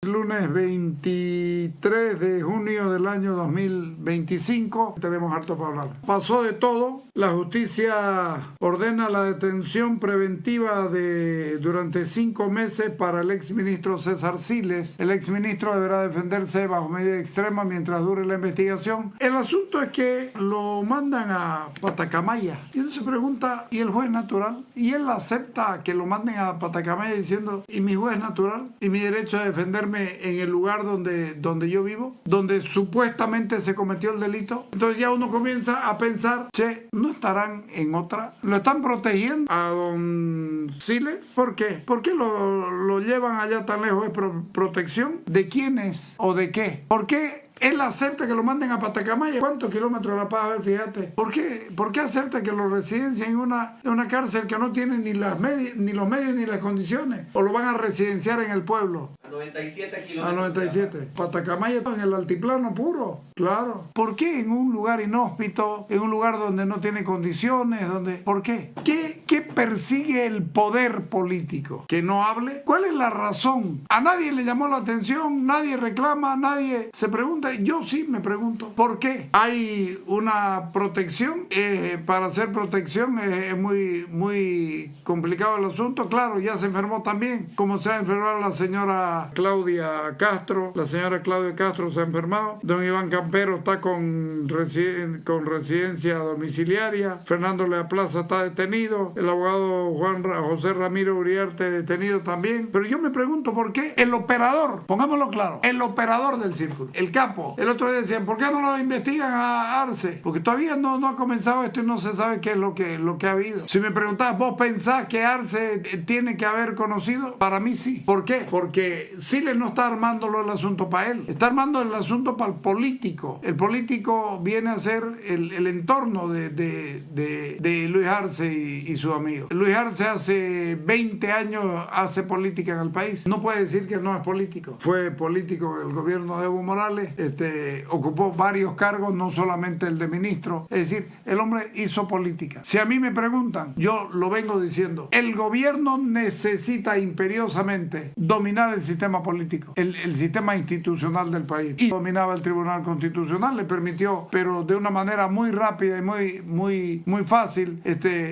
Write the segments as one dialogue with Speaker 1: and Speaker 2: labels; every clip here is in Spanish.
Speaker 1: Lunes 23 de junio del año 2025, tenemos harto para hablar. Pasó de todo, la justicia ordena la detención preventiva durante 5 meses para el exministro César Siles. El exministro deberá defenderse bajo medida extrema mientras dure la investigación. El asunto es que lo mandan a Patacamaya y uno se pregunta, ¿y el juez natural? Y él acepta que lo manden a Patacamaya diciendo, ¿y mi juez natural? ¿Y mi derecho a defenderme en el lugar donde yo vivo, donde supuestamente se cometió el delito? Entonces ya uno comienza a pensar, che, ¿no estarán en otra? ¿Lo están protegiendo a don Siles? ¿Por qué? ¿Por qué lo llevan allá tan lejos? ¿Es protección? ¿De quiénes o de qué? ¿Por qué él acepta que lo manden a Patacamaya? ¿Cuántos kilómetros de La Paz? A ver, fíjate. ¿Por qué acepta que lo residencien en una cárcel que no tiene ni los medios ni las condiciones? ¿O lo van a residenciar en el pueblo?
Speaker 2: A 97 kilómetros.
Speaker 1: A 97. Patacamaya en el altiplano puro, claro. ¿Por qué en un lugar inhóspito, en un lugar donde no tiene condiciones, ¿por qué? ¿Qué persigue el poder político? ¿Que no hable? ¿Cuál es la razón? A nadie le llamó la atención, nadie reclama, nadie se pregunta. Yo sí me pregunto, ¿por qué? ¿Hay una protección? Para hacer protección es muy complicado el asunto. Claro, ya se enfermó también, como se ha enfermado la señora Claudia Castro. La señora Claudia Castro se ha enfermado. Don Iván Campero está con residencia domiciliaria. Fernando Lea Plaza está detenido. El abogado José Ramiro Uriarte detenido también. Pero yo me pregunto, ¿por qué el operador, pongámoslo claro, el operador del círculo, el capo? El otro día decían, ¿por qué no lo investigan a Arce? Porque todavía no ha comenzado esto y no se sabe qué es lo que ha habido. Si me preguntás, ¿vos pensás que Arce tiene que haber conocido? Para mí sí. ¿Por qué? Porque Siles no está armándolo el asunto para él. Está armando el asunto para el político. El político viene a ser el entorno de Luis Arce y su amigo. Luis Arce hace 20 años hace política en el país. No puede decir que no es político. Fue político en el gobierno de Evo Morales. Ocupó varios cargos, no solamente el de ministro. Es decir, el hombre hizo política. Si a mí me preguntan, yo lo vengo diciendo, el gobierno necesita imperiosamente dominar el sistema político, el sistema institucional del país. Y dominaba el Tribunal Constitucional, le permitió, pero de una manera muy rápida y muy fácil,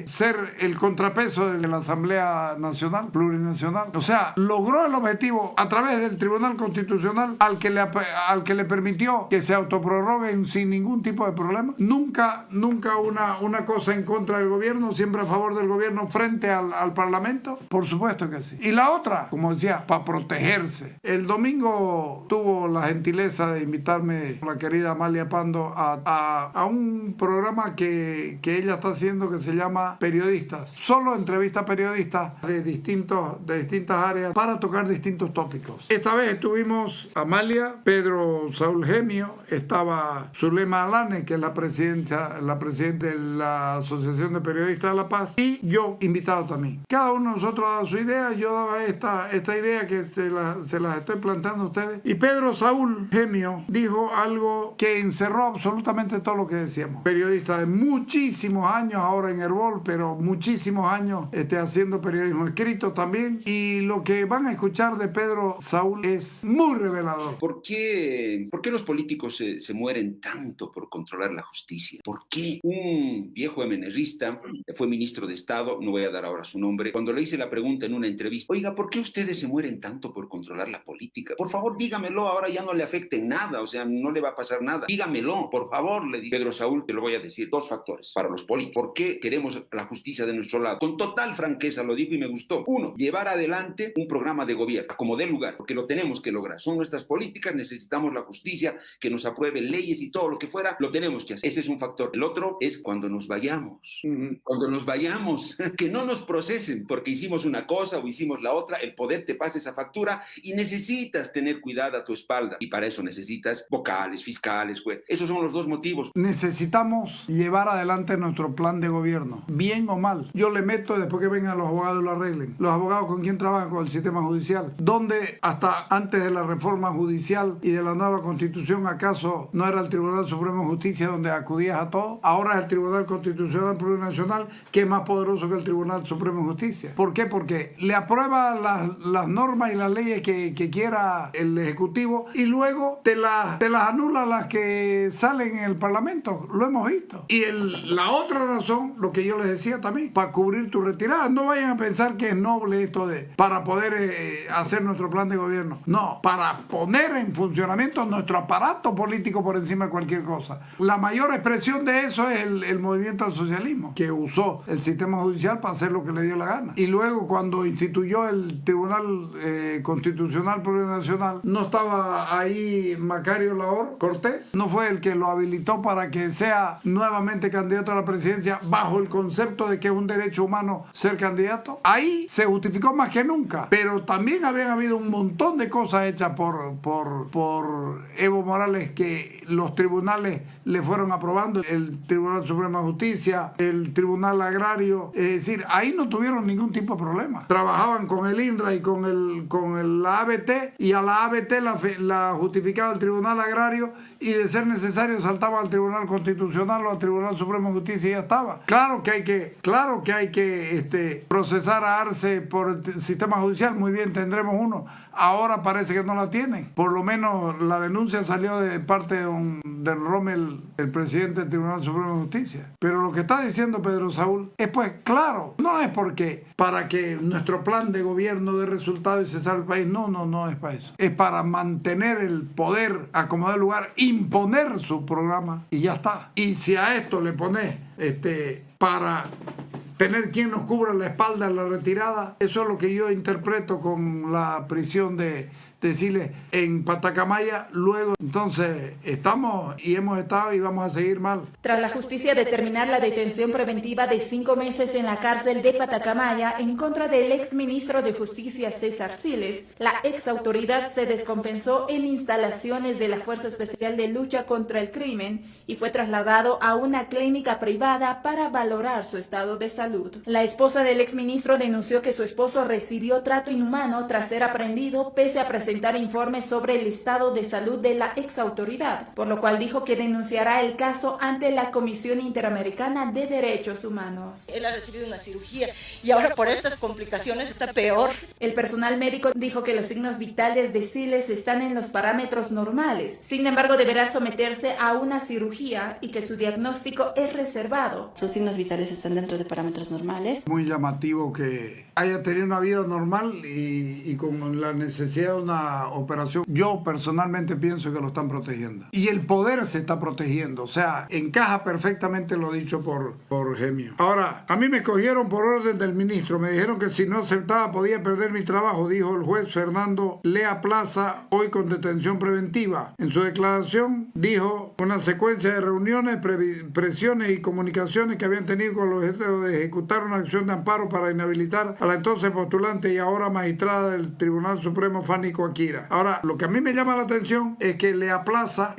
Speaker 1: ser el contrapeso de la Asamblea Nacional, plurinacional. O sea, logró el objetivo a través del Tribunal Constitucional al que le permitió que se autoprorroguen sin ningún tipo de problema. Nunca una cosa en contra del gobierno, siempre a favor del gobierno frente al Parlamento. Por supuesto que sí. Y la otra, como decía, para protegerse. El domingo tuvo la gentileza de invitarme la querida Amalia Pando a un programa que ella está haciendo que se llama Periodistas. Solo entrevista a periodistas de distintas áreas para tocar distintos tópicos. Esta vez estuvimos Amalia, Pedro Saúl Gemio, estaba Zulema Alane, que es la presidenta de la Asociación de Periodistas de La Paz, y yo invitado también. Cada uno de nosotros daba su idea, yo daba esta idea que se las estoy planteando a ustedes. Y Pedro Saúl Gemio dijo algo que encerró absolutamente todo lo que decíamos. Periodista de muchísimos años ahora en Herbol, pero muchísimos años haciendo periodismo escrito también. Y lo que van a escuchar de Pedro Saúl es muy revelador.
Speaker 3: ¿Por qué los políticos se mueren tanto por controlar la justicia? ¿Por qué? Un viejo MNRista, fue ministro de Estado, no voy a dar ahora su nombre, cuando le hice la pregunta en una entrevista, oiga, ¿por qué ustedes se mueren tanto por controlar la política? Por favor, dígamelo, ahora ya no le afecte en nada, o sea, no le va a pasar nada. Dígamelo, por favor, le dije. Pedro Saúl, te lo voy a decir, 2 factores para los políticos. ¿Por qué queremos la justicia de nuestro lado? Con total franqueza lo dijo y me gustó. 1, llevar adelante un programa de gobierno, como dé lugar, porque lo tenemos que lograr. Son nuestras políticas, necesitamos la justicia, que nos apruebe leyes y todo lo que fuera, lo tenemos que hacer. Ese es un factor. El otro es cuando nos vayamos. Cuando nos vayamos, que no nos procesen porque hicimos una cosa o hicimos la otra, el poder te pasa esa factura y necesitas tener cuidado a tu espalda. Y para eso necesitas vocales, fiscales, esos son los dos motivos.
Speaker 1: Necesitamos llevar adelante nuestro plan de gobierno, bien o mal. Yo le meto después que vengan los abogados y lo arreglen. Los abogados con quién trabajan, con el sistema judicial. ¿Dónde hasta antes de la reforma judicial y de la nueva constitución acaso no era el Tribunal Supremo de Justicia donde acudías a todo? Ahora es el Tribunal Constitucional Plurinacional, que es más poderoso que el Tribunal Supremo de Justicia. ¿Por qué? Porque le aprueba las normas y las leyes que quiera el Ejecutivo y luego te las anula las que salen en el Parlamento. Lo hemos visto. Y la otra razón, lo que yo les decía también, para cubrir tu retirada. No vayan a pensar que es noble esto para poder hacer nuestro plan de gobierno. No, para poner en funcionamiento nuestro aparato político por encima de cualquier cosa. La mayor expresión de eso es el movimiento al socialismo, que usó el sistema judicial para hacer lo que le dio la gana. Y luego cuando instituyó el Tribunal Constitucional Plurinacional, no estaba ahí Macario Lahor Cortés, no fue el que lo habilitó para que sea nuevamente candidato a la presidencia bajo el concepto de que es un derecho humano ser candidato. Ahí se justificó más que nunca, pero también habían habido un montón de cosas hechas por Evo Morales que los tribunales le fueron aprobando, el Tribunal Supremo de Justicia, el Tribunal Agrario, es decir, ahí no tuvieron ningún tipo de problema. Trabajaban con el INRA y con la ABT, y a la ABT la justificaba el Tribunal Agrario, y de ser necesario saltaba al Tribunal Constitucional o al Tribunal Supremo de Justicia y ya estaba. Claro que hay que procesar a Arce por el sistema judicial, muy bien, tendremos uno. Ahora parece que no la tienen. Por lo menos la denuncia salió de parte de don Rommel, el presidente del Tribunal Supremo de Justicia. Pero lo que está diciendo Pedro Saúl es, pues, claro, no es porque para que nuestro plan de gobierno dé resultado y se salve el país. No es para eso. Es para mantener el poder, acomodar el lugar, imponer su programa y ya está. Y si a esto le pones para tener quien nos cubra la espalda en la retirada, eso es lo que yo interpreto con la prisión de Siles en Patacamaya. Luego, entonces, estamos y hemos estado y vamos a seguir mal.
Speaker 2: Tras la justicia determinar la detención preventiva de 5 meses en la cárcel de Patacamaya en contra del exministro de Justicia César Siles, la exautoridad se descompensó en instalaciones de la Fuerza Especial de Lucha contra el Crimen y fue trasladado a una clínica privada para valorar su estado de salud. La esposa del exministro denunció que su esposo recibió trato inhumano tras ser aprehendido pese a presentar informes sobre el estado de salud de la exautoridad, por lo cual dijo que denunciará el caso ante la Comisión Interamericana de Derechos Humanos.
Speaker 4: Él ha recibido una cirugía y ahora por estas complicaciones está peor.
Speaker 2: El personal médico dijo que los signos vitales de Siles están en los parámetros normales. Sin embargo, deberá someterse a una cirugía y que su diagnóstico es reservado.
Speaker 4: Sus signos vitales están dentro de parámetros normales.
Speaker 1: Muy llamativo que haya tenido una vida normal y con la necesidad de una operación. Yo personalmente pienso que lo están protegiendo. Y el poder se está protegiendo. O sea, encaja perfectamente lo dicho por Gemio. Ahora, a mí me cogieron por orden del ministro. Me dijeron que si no aceptaba podía perder mi trabajo, dijo el juez Fernando Lea Plaza, hoy con detención preventiva. En su declaración dijo una secuencia de reuniones, presiones y comunicaciones que habían tenido con el objeto de ejecutar una acción de amparo para inhabilitar a la entonces postulante y ahora magistrada del Tribunal Supremo, Fanny Coakira. Ahora, lo que a mí me llama la atención es que Lea Plaza,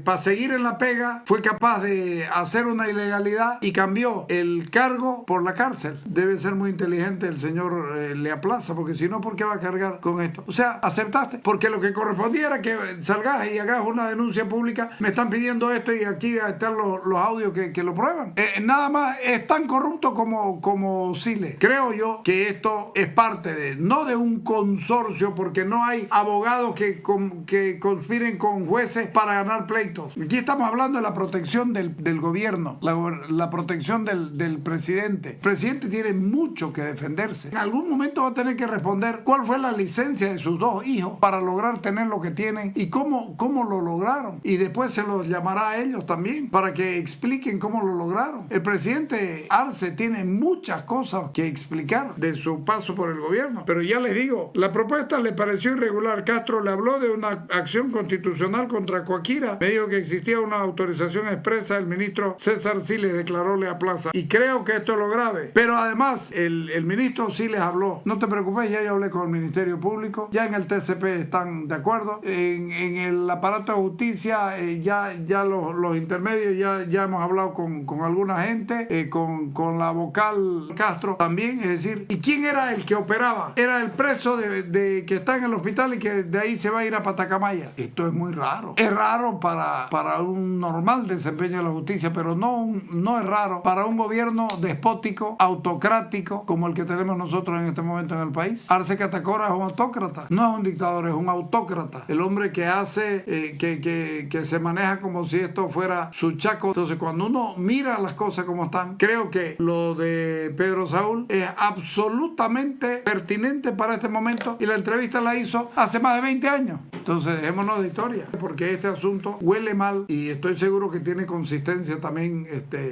Speaker 1: para seguir en la pega, fue capaz de hacer una ilegalidad y cambió el cargo por la cárcel. Debe ser muy inteligente el señor Lea Plaza, porque si no, ¿por qué va a cargar con esto? O sea, aceptaste, porque lo que correspondía era que salgas y hagas una denuncia pública. Me están pidiendo esto y aquí están los audios que lo prueban. Nada más, es tan corrupto como Siles. Creo yo que esto es parte no de un consorcio, porque no hay abogados que conspiren con jueces para ganar pleitos. Aquí estamos hablando de la protección del gobierno, la protección del presidente. El presidente tiene mucho que defenderse. En algún momento va a tener que responder cuál fue la licencia de sus 2 hijos para lograr tener lo que tienen y cómo lo lograron. Y después se los llamará a ellos también para que expliquen cómo lo lograron. El presidente Arce tiene muchas cosas que explicar de su paso por el gobierno. Pero ya les digo, la propuesta le pareció irregular particular, Castro le habló de una acción constitucional contra Coaquira. Me dijo que existía una autorización expresa. El ministro César Siles declaróle a Plaza. Y creo que esto es lo grave. Pero además, el ministro Siles habló. No te preocupes, ya yo hablé con el Ministerio Público. Ya en el TCP están de acuerdo. En el aparato de justicia, ya los intermedios, ya hemos hablado con alguna gente, con la vocal Castro también. Es decir, ¿y quién era el que operaba? Era el preso de que está en el hospital y que de ahí se va a ir a Patacamaya. Esto es muy raro. Es raro para un normal desempeño de la justicia, pero no es raro para un gobierno despótico, autocrático, como el que tenemos nosotros en este momento en el país. Arce Catacora es un autócrata, no es un dictador, es un autócrata. El hombre que hace, que se maneja como si esto fuera su chaco. Entonces, cuando uno mira las cosas como están, creo que lo de Pedro Saúl es absolutamente pertinente para este momento, y la entrevista la hizo hace más de 20 años. Entonces, dejémonos de historia, porque este asunto huele mal y estoy seguro que tiene consistencia también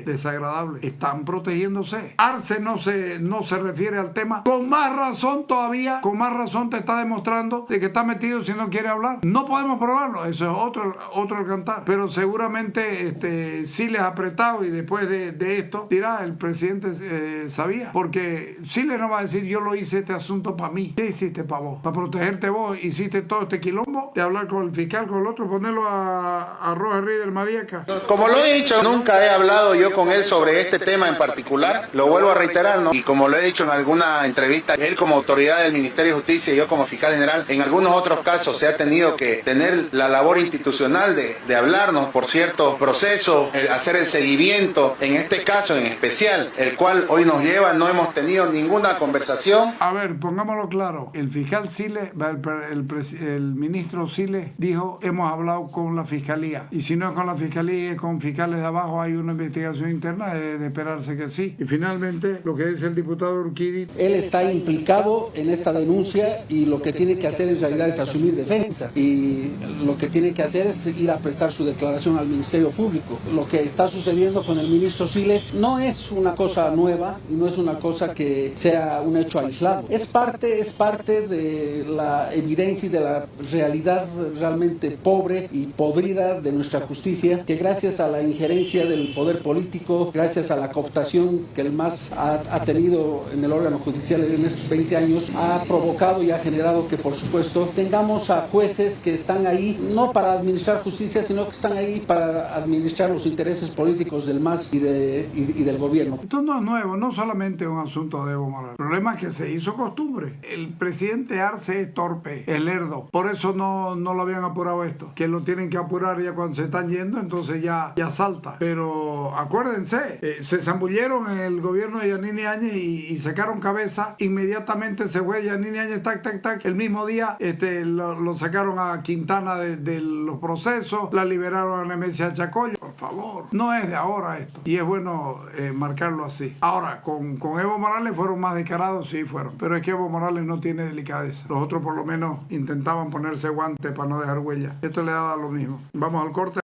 Speaker 1: desagradable. Están protegiéndose. Arce no se refiere al tema. Con más razón todavía, con más razón te está demostrando de que está metido si no quiere hablar. No podemos probarlo, eso es otro al cantar. Pero seguramente sí les ha apretado, y después de esto dirá, el presidente sabía. Porque Siles no va a decir, yo lo hice este asunto para mí. ¿Qué hiciste para vos? Para protegerte vos. Hiciste todo este quilombo de hablar con el fiscal, con el otro, ponerlo a Roger Rieder Mariaca.
Speaker 5: Como lo he dicho, nunca he hablado yo con él sobre este tema en particular. Lo vuelvo a reiterar, ¿no? Y como lo he dicho en alguna entrevista, él como autoridad del Ministerio de Justicia y yo como fiscal general, en algunos otros casos se ha tenido que tener la labor institucional de hablarnos por ciertos procesos, hacer el seguimiento, en este caso en especial, el cual hoy nos lleva, no hemos tenido ninguna conversación.
Speaker 1: A ver, pongámoslo claro, el fiscal Siles, el ministro Siles dijo, hemos hablado con la fiscalía, y si no es con la fiscalía y es con fiscales de abajo, hay una investigación interna, de esperarse que sí. Y finalmente, lo que dice el diputado Urquidi,
Speaker 6: él está implicado en esta denuncia y lo que tiene que hacer en realidad es asumir defensa, y lo que tiene que hacer es ir a prestar su declaración al Ministerio Público. Lo que está sucediendo con el ministro Siles no es una cosa nueva y no es una cosa que sea un hecho aislado. Es parte de la evidencia y de la realidad realmente pobre y podrida de nuestra justicia, que gracias a la injerencia del poder político, gracias a la cooptación que el MAS ha tenido en el órgano judicial en estos 20 años, ha provocado y ha generado que, por supuesto, tengamos a jueces que están ahí no para administrar justicia, sino que están ahí para administrar los intereses políticos del MAS y del gobierno.
Speaker 1: Esto no es nuevo, no solamente un asunto de Evo Morales. El problema es que se hizo costumbre. El presidente Arce es torpe, es lerdo. Por eso no lo habían apurado esto. Que lo tienen que apurar ya cuando se están yendo, entonces ya salta. Pero acuérdense, se zambulleron en el gobierno de Yanine Áñez y sacaron cabeza. Inmediatamente se fue Yanine Áñez, tac. El mismo día lo sacaron a Quintana de los procesos, la liberaron a Nemesia Chacoyo. Por favor, no es de ahora esto. Y es bueno marcarlo así. Ahora, con Evo Morales fueron más descarados, sí fueron. Pero es que Evo Morales no tiene delicadeza. Los otros por lo menos intentaban ponerse guantes para no dejar huella. Esto le da lo mismo. Vamos al corte.